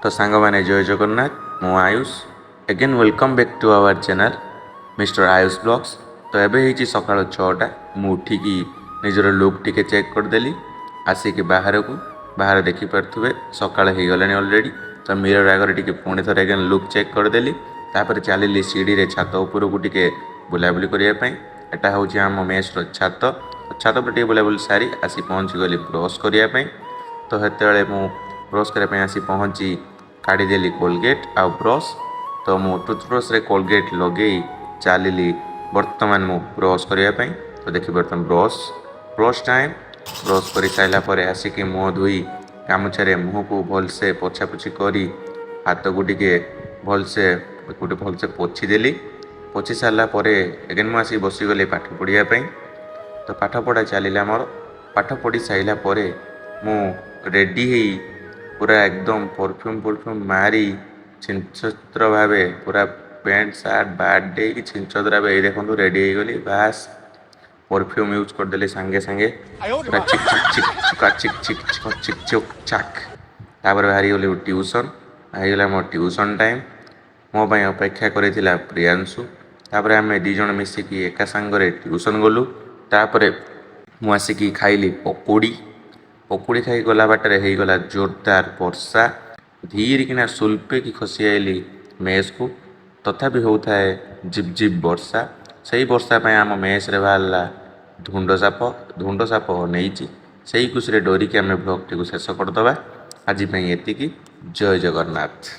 तो सांग मैंने जय जगन्नाथ मु Ayush again welcome back to our channel mister Ayush blogs. तो एबे सका 6टा मु उठिकी निजर लुक टिके चेक करदेली आसिक बाहर को बाहर देखिपे सका हो गलानी अलरेडी। तो मिरर आगे टिके पुणी थे एगेन लुक चेक करदेली तापर चलिली सीढ़ी रे छात उपरकू टिके बुलाबुली करने। एटा हूँ आम मेस्र छात छात पर टे बुलाबुली सारी आसी पहुँची गली ब्रश करने। तो हेतु मु ब्रश करने आसी पहुँची काढ़ीदेली कोलगेट आ ब्रश। तो मु टूथब्रश रे कोलगेट लगे चलिली बर्तमान मु ब्रश करने। तो देखिए बर्तमान ब्रश टाइम ब्रश कर सारापर आसिक मुँह धोई गामुछे मुँह को भलसे पोछापोछि करी हाथ को टिके भलसे भलसे पोछीदेली। पोछि सारापर एगेन मुझे बसीगली पाठ पढ़ापी। तो पाठ पढ़ा चलिला मोर पाठ पढ़ी सारापर मु रेडी ही पूरा एकदम परफ्यूम मारी छिंचत्र भाव पूरा पैंट सार्ट बाट दे कि छिंचत्र भाव ये देखो रेडी हो गली। बास परफ्यूम यूज करदेली सांगे सांगे पूरा चिक चिक चिक चिक चिक चिक चिक चाक। तापर बाहरी गली ट्यूशन आईगला मो ट्यूशन टाइम मो अपेक्षा करा प्रियांशु। तापर आम दीज मिसिकी एका सांगरे ट्यूशन गलु। तापर मु आसिकी खाइली पकोड़ी खाई गला बाटर हो गला जोरदार वर्षा धीरे किना सुल्पे की खसी आईली मेस को। तथापि होता है झिप झिप वर्षा से वर्षा आम मेस रे बाहरला धुंड साप नहीं से खुशी डरिकी आम ब्लॉग टी शेष करदे। आज एति जय जगन्नाथ।